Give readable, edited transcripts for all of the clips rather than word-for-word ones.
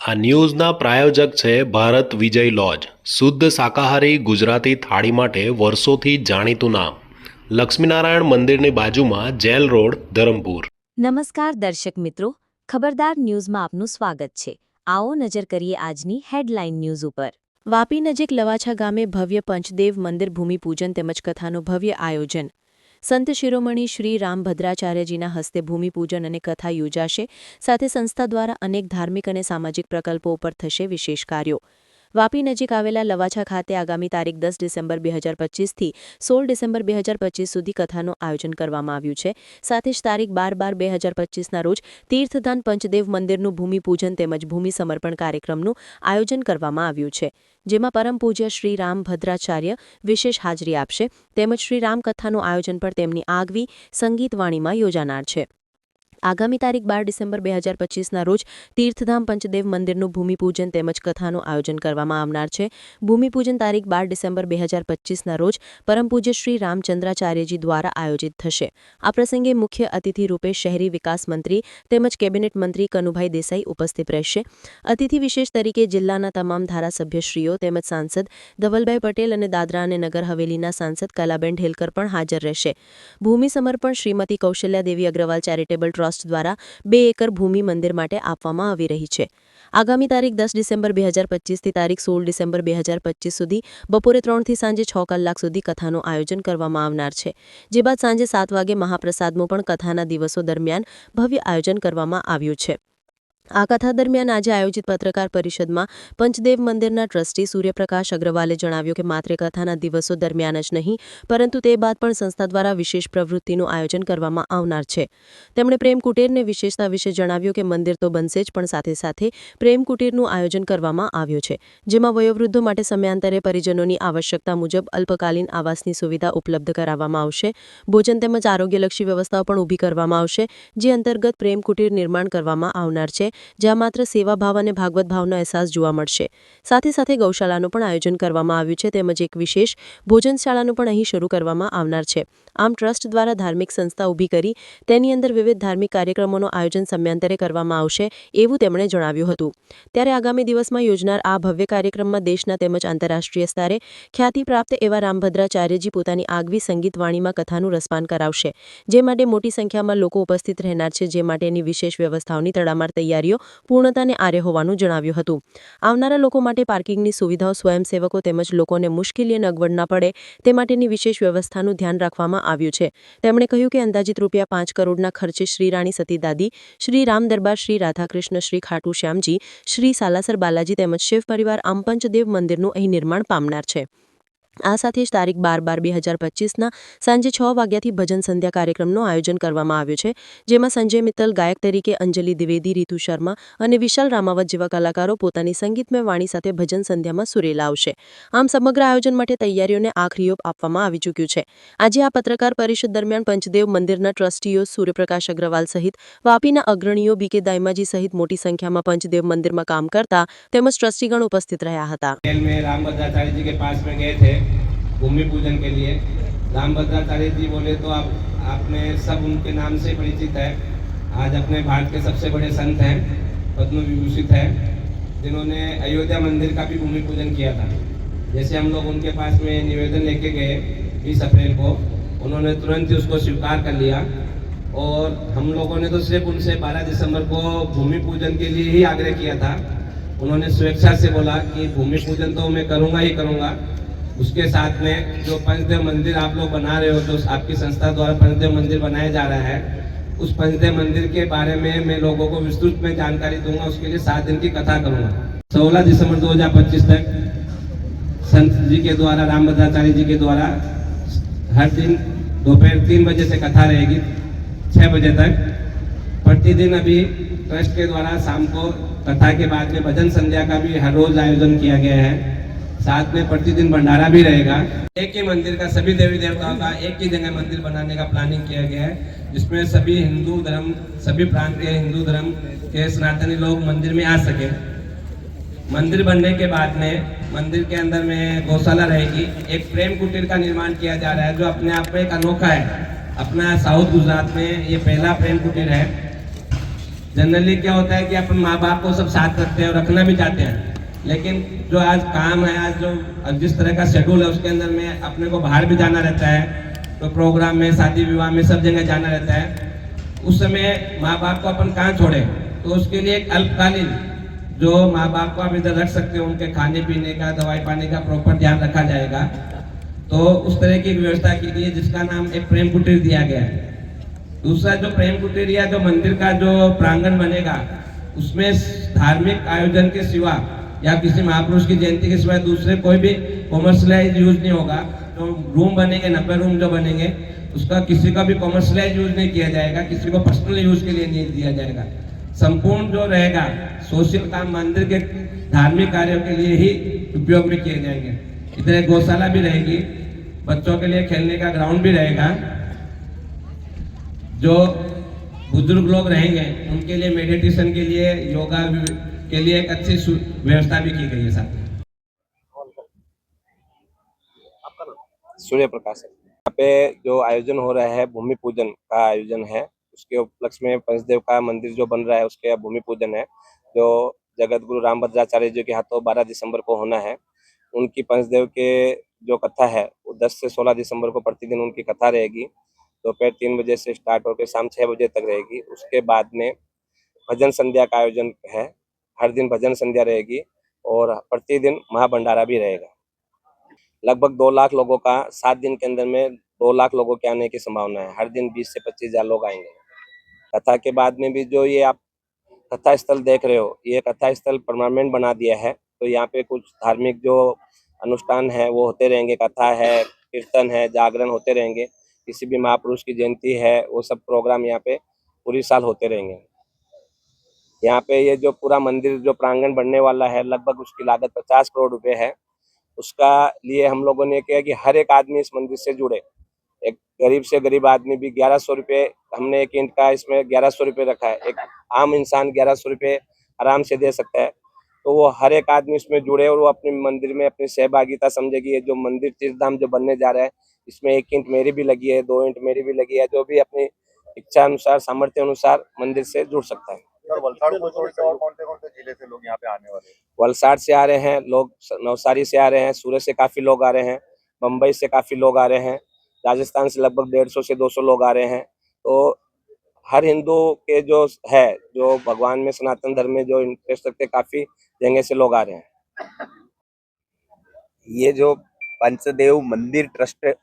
આ ન્યૂઝના પ્રાયોજક છે ભારત વિજય લોજ. શુદ્ધ શાકાહારી ગુજરાતી થાળી માટે વર્ષોથી જાણીતું નામ. લક્ષ્મીનારાયણ મંદિરની બાજુમાં જેલ રોડ, ધરમપુર. નમસ્કાર દર્શક મિત્રો, ખબરદાર ન્યૂઝમાં આપનું સ્વાગત છે. આવો નજર કરીએ આજની હેડલાઇન ન્યૂઝ ઉપર. વાપી નજીક લવાછા ગામે ભવ્ય પંચદેવ મંદિર ભૂમિપૂજન તેમજ કથાનું ભવ્ય આયોજન. સંત શિરોમણી શ્રી રામભદ્રાચાર્યજીના હસ્તે ભૂમિપૂજન અને કથા યોજાશે. સાથે સંસ્થા દ્વારા અનેક ધાર્મિક અને સામાજિક પ્રકલ્પો ઉપર થશે વિશેષ કાર્યો. વાપી નજીક આવેલા લવાછા ખાતે આગામી તારીખ 10 ડિસેમ્બર 2025થી 16 ડિસેમ્બર 2025 સુધી કથાનું આયોજન કરવામાં આવ્યું છે. સાથે જ તારીખ 12/12/2025ના રોજ તીર્થધામ પંચદેવ મંદિરનું ભૂમિપૂજન તેમજ ભૂમિ સમર્પણ કાર્યક્રમનું આયોજન કરવામાં આવ્યું છે, જેમાં પરમ પૂજ્ય શ્રી રામભદ્રાચાર્ય વિશેષ હાજરી આપશે. તેમજ શ્રી રામકથાનું આયોજન પણ તેમની આગવી સંગીતવાણીમાં યોજાનાર છે. આગામી તારીખ 12 ડિસેમ્બર 2025ના રોજ તીર્થધામ પંચદેવ મંદિરનું ભૂમિપૂજન તેમજ કથાનું આયોજન કરવામાં આવનાર છે. ભૂમિપૂજન તારીખ 12 ડિસેમ્બર 2025ના રોજ પરમ પૂજ્ય શ્રી રામચંદ્રાચાર્યજી દ્વારા આયોજિત થશે. આ પ્રસંગે મુખ્ય અતિથિ રૂપે શહેરી વિકાસ મંત્રી તેમજ કેબિનેટ મંત્રી કનુભાઈ દેસાઈ ઉપસ્થિત રહેશે. અતિથિ વિશેષ તરીકે જિલ્લાના તમામ ધારાસભ્યશ્રીઓ તેમજ સાંસદ ધવલભાઈ પટેલ અને દાદરા અને નગર હવેલીના સાંસદ કલાબેન ઢેલકર પણ હાજર રહેશે. ભૂમિ સમર્પણ શ્રીમતી કૌશલ્યાદેવી અગ્રવાલ ચેરિટેબલ ટ્રસ્ટ દ્વારા 2 એકર ભૂમિ મંદિર માટે આપવામાં આવી રહી છે. આગામી તારીખ 10 ડિસેમ્બર 2025થી તારીખ 16 ડિસેમ્બર 2025 સુધી બપોરે 3 થી સાંજે 6 કલાક સુધી કથાનું આયોજન કરવામાં આવનાર છે. જે બાદ સાંજે 7 વાગે મહાપ્રસાદનું પણ કથાના દિવસો દરમિયાન ભવ્ય આયોજન કરવામાં આવ્યું છે. આ કથા દરમિયાન આજે આયોજિત પત્રકાર પરિષદમાં પંચદેવ મંદિરના ટ્રસ્ટી સૂર્યપ્રકાશ અગ્રવાલે જણાવ્યું કે માત્ર કથાના દિવસો દરમિયાન જ નહીં પરંતુ તે બાદ પણ સંસ્થા દ્વારા વિશેષ પ્રવૃત્તિનું આયોજન કરવામાં આવનાર છે. તેમણે પ્રેમ કુટીરની વિશેષતા વિશે જણાવ્યું કે મંદિર તો બનશે જ પણ સાથે સાથે પ્રેમ કુટીરનું આયોજન કરવામાં આવ્યું છે, જેમાં વયોવૃદ્ધો માટે સમયાંતરે પરિજનોની આવશ્યકતા મુજબ અલ્પકાલીન આવાસની સુવિધા ઉપલબ્ધ કરાવવામાં આવશે. ભોજન તેમજ આરોગ્યલક્ષી વ્યવસ્થાઓ પણ ઊભી કરવામાં આવશે, જે અંતર્ગત પ્રેમ કુટીર નિર્માણ કરવામાં આવનાર છે, જ્યાં માત્ર સેવાભાવ અને ભાગવત ભાવનો અહેસાસ જોવા મળશે. સાથે સાથે ગૌશાળાનું પણ આયોજન કરવામાં આવ્યું છે તેમજ એક વિશેષ ભોજનશાળાનું પણ અહીં શરૂ કરવામાં આવનાર છે. આમ ટ્રસ્ટ દ્વારા ધાર્મિક સંસ્થા ઊભી કરી તેની અંદર વિવિધ ધાર્મિક કાર્યક્રમોનું આયોજન સમયાંતરે કરવામાં આવશે એવું તેમણે જણાવ્યું હતું. ત્યારે આગામી દિવસમાં યોજનાર આ ભવ્ય કાર્યક્રમમાં દેશના તેમજ આંતરરાષ્ટ્રીય સ્તરે ખ્યાતિ પ્રાપ્ત એવા રામભદ્રાચાર્યજી પોતાની આગવી સંગીતવાણીમાં કથાનું રસપાન કરાવશે, જે માટે મોટી સંખ્યામાં લોકો ઉપસ્થિત રહેનાર છે, જે માટેની વિશેષ વ્યવસ્થાઓની તડામાર તૈયારીઓ પૂર્ણતાને આરે હોવાનું જણાવ્યું હતું. આવનારા લોકો માટે પાર્કિંગની સુવિધાઓ, સ્વયંસેવકો તેમજ લોકોને મુશ્કેલી અને અગવડ ન પડે તે માટેની વિશેષ વ્યવસ્થાનું ધ્યાન રાખવામાં આવ્યું છે. તેમણે કહ્યું કે અંદાજિત ₹5 કરોડના ખર્ચે શ્રી રાણી સતીદાદી, શ્રી રામ દરબાર, શ્રી રાધાકૃષ્ણ, શ્રી ખાટુ શ્યામજી, શ્રી સાલાસર બાલાજી તેમજ શિવ પરિવાર આમ પંચદેવ મંદિરનું અહીં નિર્માણ પામનાર છે. આ સાથે જ તારીખ 12/12/2025ના સાંજે 6 વાગ્યાથી ભજન સંધ્યા કાર્યક્રમનું આયોજન કરવામાં આવ્યું છે, જેમાં સંજય મિત્તલ ગાયક તરીકે, અંજલિ દ્વિવેદી, રીતુ શર્મા અને વિશાલ રામાવત જેવા કલાકારો પોતાની સંગીતમય વાણી સાથે ભજન સંધ્યામાં સુરેલા આવશે. આમ સમગ્ર આયોજન માટે તૈયારીઓને આખરી ઓપ આપવામાં આવી ચૂક્યું છે. આજે આ પત્રકાર પરિષદ દરમિયાન પંચદેવ મંદિરના ટ્રસ્ટીઓ સૂર્યપ્રકાશ અગ્રવાલ સહિત વાપીના અગ્રણીઓ બીકે દાઈમાજી સહિત મોટી સંખ્યામાં પંચદેવ મંદિરમાં કામ કરતા તેમજ ટ્રસ્ટીગણ ઉપસ્થિત રહ્યા હતા. भूमि पूजन के लिए रामभद्राचार्य जी बोले तो आपने सब उनके नाम से परिचित है. आज अपने भारत के सबसे बड़े संत हैं, पद्म विभूषित हैं, जिन्होंने अयोध्या मंदिर का भी भूमि पूजन किया था. जैसे हम लोग उनके पास में निवेदन लेके गए 20 अप्रैल को, उन्होंने तुरंत ही उसको स्वीकार कर लिया और हम लोगों ने तो सिर्फ उनसे 12 दिसंबर को भूमि पूजन के लिए ही आग्रह किया था. उन्होंने स्वेच्छा से बोला कि भूमि पूजन तो मैं करूँगा ही करूँगा, उसके साथ में जो पंचदेव मंदिर आप लोग बना रहे हो, जो आपकी संस्था द्वारा पंचदेव मंदिर बनाया जा रहा है, उस पंचदेव मंदिर के बारे में मैं लोगों को विस्तृत में जानकारी दूंगा. उसके लिए 7 दिन की कथा करूंगा. 16 दिसंबर 2025 तक संत जी के द्वारा, रामभद्राचार्य जी के द्वारा हर दिन दोपहर 3 बजे से कथा रहेगी 6 बजे तक. प्रतिदिन अभी ट्रस्ट के द्वारा शाम को कथा के बाद में भजन संध्या का भी हर रोज आयोजन किया गया है. साथ में प्रतिदिन भंडारा भी रहेगा. एक ही मंदिर का, सभी देवी देवताओं का एक ही जगह मंदिर बनाने का प्लानिंग किया गया है, जिसमें सभी हिंदू धर्म, सभी प्रांत के हिंदू धर्म के सनातनी लोग मंदिर में आ सके. मंदिर बनने के बाद में मंदिर के अंदर में गौशाला रहेगी. एक प्रेम कुटीर का निर्माण किया जा रहा है, जो अपने आप में एक अनोखा है. अपना साउथ गुजरात में ये पहला प्रेम कुटीर है. जनरली क्या होता है कि अपन माँ बाप को सब साथ रखते हैं और रखना भी चाहते हैं, लेकिन जो आज काम है, आज जो जिस तरह का शेड्यूल है उसके अंदर में अपने को बाहर भी जाना रहता है, तो प्रोग्राम में, शादी विवाह में, सब जगह जाना रहता है। उस समय माँ बाप को अपन कहाँ छोड़े, तो उसके लिए एक अल्पकालीन जो माँ बाप को आप इधर रख सकते हो, उनके खाने पीने का, दवाई पानी का प्रॉपर ध्यान रखा जाएगा। तो उस तरह की व्यवस्था की गई है जिसका नाम एक प्रेम कुटीर दिया गया है। दूसरा जो प्रेम कुटीर या जो मंदिर का जो प्रांगण बनेगा, उसमें धार्मिक आयोजन के सिवा या किसी महापुरुष की जयंती के सिवा दूसरे कोई भी कॉमर्शलाइज यूज नहीं होगा। जो रूम बनेंगे, 90 रूम जो बनेंगे, उसका किसी का भी कॉमर्शलाइज यूज नहीं किया जाएगा, किसी को पर्सनल यूज के लिए नहीं दिया जाएगा। संपूर्ण जो रहेगा सोशल काम मंदिर के धार्मिक कार्यों के लिए ही उपयोग में किए जाएंगे। इधर एक गौशाला भी रहेगी, बच्चों के लिए खेलने का ग्राउंड भी रहेगा, जो बुजुर्ग लोग रहेंगे उनके लिए मेडिटेशन के लिए, योगा के लिए एक अच्छी व्यवस्था भी की गई है। साथ में सूर्य प्रकाश है। यहाँ पे जो आयोजन हो रहा है, भूमि पूजन का आयोजन है, उसके उपलक्ष्य में पंचदेव का मंदिर जो बन रहा है उसके भूमि पूजन है, जो जगत गुरु रामभद्राचार्य जी के हाथों 12 दिसंबर को होना है। उनकी पंचदेव के जो कथा है वो 10 से 16 दिसंबर को प्रतिदिन उनकी कथा रहेगी। दोपहर 3 बजे से स्टार्ट होकर शाम 6 बजे तक रहेगी। उसके बाद में भजन संध्या का आयोजन है, हर दिन भजन संध्या रहेगी और प्रतिदिन महाभंडारा भी रहेगा। लगभग 2 लाख लोगों का 7 दिन के अंदर में 2 लाख लोगों के आने की संभावना है। हर दिन 20 से 25 हजार लोग आएंगे। कथा के बाद में भी जो ये आप कथा स्थल देख रहे हो, ये कथा स्थल परमानेंट बना दिया है। तो यहाँ पे कुछ धार्मिक जो अनुष्ठान है वो होते रहेंगे, कथा है, कीर्तन है, जागरण होते रहेंगे। किसी भी महापुरुष की जयंती है, वो सब प्रोग्राम यहाँ पे पूरी साल होते रहेंगे। यहाँ पे ये जो पूरा मंदिर जो प्रांगण बनने वाला है, लगभग उसकी लागत 50 करोड़ रुपए है। उसका लिए हम लोगों ने किया कि हर एक आदमी इस मंदिर से जुड़े। एक गरीब से गरीब आदमी भी 1100 रुपये, हमने एक ईंट का इसमें 1100 रुपये रखा है। एक आम इंसान 1100 रुपये आराम से दे सकता है। तो वो हर एक आदमी इसमें जुड़े और वो अपने मंदिर में अपनी सहभागिता समझेगी। ये जो मंदिर तीर्थधाम जो बनने जा रहा है, इसमें 1 ईंट मेरी भी लगी है, 2 ईंट मेरी भी लगी है। जो भी अपनी इच्छा अनुसार, सामर्थ्य अनुसार मंदिर से जुड़ सकता है। सर, वलसाड़ को छोड़ के और कौन से जिले से लोग यहाँ पे आने वाले हैं? वलसाड़ से आ रहे हैं लोग, नवसारी से आ रहे हैं, सूरत से काफी लोग आ रहे हैं, मुंबई से काफी लोग आ रहे हैं, राजस्थान से लगभग 150 से 200 लोग आ रहे हैं। तो हर हिंदू के जो है, जो भगवान में, सनातन धर्म में जो इंटरेस्ट रखते, काफी जगह से लोग आ रहे हैं। ये जो पंचदेव मंदिर ट्रस्ट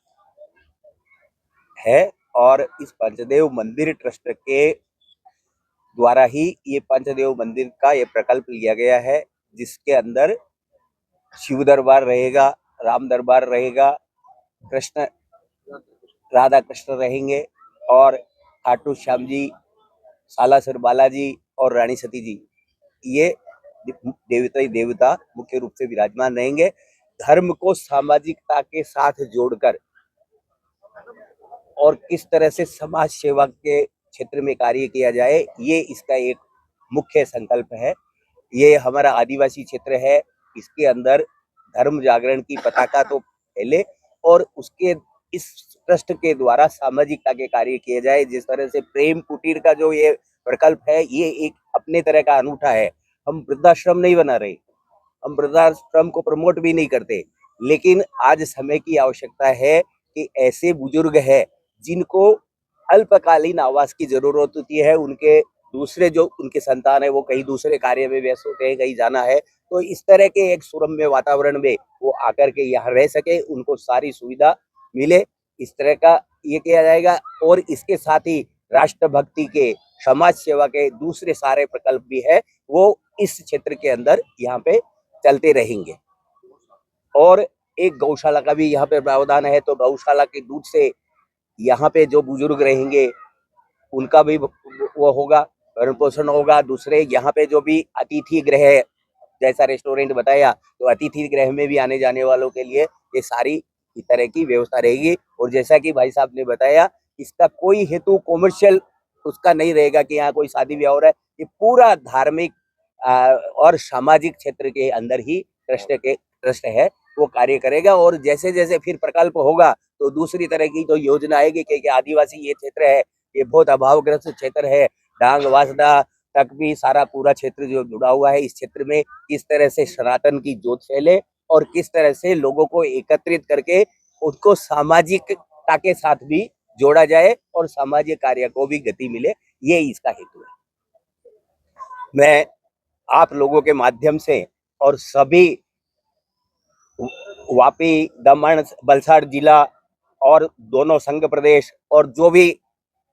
है और इस पंचदेव मंदिर ट्रस्ट के द्वारा ही ये पंचदेव मंदिर का ये प्रकल्प लिया गया है, जिसके अंदर शिव दरबार रहेगा, राम दरबार रहेगा, कृष्ण राधा कृष्ण रहेंगे और खाटू श्याम जी, सालासर बालाजी और रानी सती जी, ये देवता मुख्य रूप से विराजमान रहेंगे। धर्म को सामाजिकता के साथ जोड़कर और किस तरह से समाज सेवा के क्षेत्र में कार्य किया जाए, ये इसका एक मुख्य संकल्प है। ये हमारा आदिवासी क्षेत्र है, इसके अंदर धर्म जागरण की पताका तो फैले और उसके इस ट्रस्ट के द्वारा सामाजिकता के कार्य किए जाए। जिस तरह से प्रेम कुटीर का जो ये प्रकल्प है, ये एक अपने तरह का अनूठा है। हम वृद्धाश्रम नहीं बना रहे, हम वृद्धाश्रम को प्रमोट भी नहीं करते, लेकिन आज समय की आवश्यकता है कि ऐसे बुजुर्ग हैं जिनको अल्पकालीन आवास की जरूरत होती है, उनके दूसरे जो उनके संतान है वो कहीं दूसरे कार्य में व्यस्त होते हैं, कहीं जाना है, तो इस तरह के एक सुरम्य वातावरण में वो आकर के यहाँ रह सके, उनको सारी सुविधा मिले, इस तरह का ये किया जाएगा। और इसके साथ ही राष्ट्रभक्ति के, समाज सेवा के दूसरे सारे प्रकल्प भी है, वो इस क्षेत्र के अंदर यहाँ पे चलते रहेंगे। और एक गौशाला का भी यहाँ पे प्रावधान है, तो गौशाला के दूध से यहाँ पे जो बुजुर्ग रहेंगे उनका भी वो होगा, भरण पोषण होगा। दूसरे यहाँ पे जो भी अतिथि गृह है, जैसा रेस्टोरेंट बताया, तो अतिथि गृह में भी आने जाने वालों के लिए ये सारी इस तरह की व्यवस्था रहेगी। और जैसा कि भाई साहब ने बताया, इसका कोई हेतु कॉमर्शियल उसका नहीं रहेगा कि यहाँ कोई शादी ब्याह हो रहा है। ये पूरा धार्मिक और सामाजिक क्षेत्र के अंदर ही ट्रस्ट है, वो कार्य करेगा। और जैसे जैसे फिर प्रकल्प होगा तो दूसरी तरह की जो योजना आएगी कि आदिवासी ये क्षेत्र है, ये बहुत अभावग्रस्त क्षेत्र है, डांग वासदा तक भी सारा पूरा क्षेत्र जो जुड़ा हुआ है, इस क्षेत्र में किस तरह से सनातन की ज्योत फैले और किस तरह से लोगों को एकत्रित करके उसको सामाजिकता के साथ भी जोड़ा जाए और सामाजिक कार्य को भी गति मिले, ये इसका हेतु है। मैं आप लोगों के माध्यम से और सभी वापी, दमन, वलसाड़ जिला और दोनों संघ प्रदेश और जो भी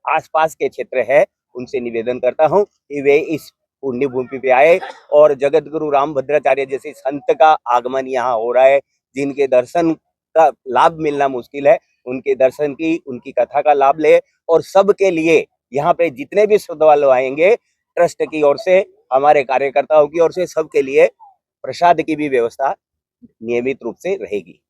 आसपास के क्षेत्र है उनसे निवेदन करता हूं कि वे इस पुण्य भूमि पे आए और जगत गुरु रामभद्राचार्य जैसे संत का आगमन यहाँ हो रहा है, जिनके दर्शन का लाभ मिलना मुश्किल है, उनके दर्शन की, उनकी कथा का लाभ ले और सबके लिए यहाँ पे जितने भी श्रद्धालु आएंगे ट्रस्ट की ओर से, हमारे कार्यकर्ताओं की ओर से सबके लिए प्रसाद की भी व्यवस्था नियमित रूप से रहेगी।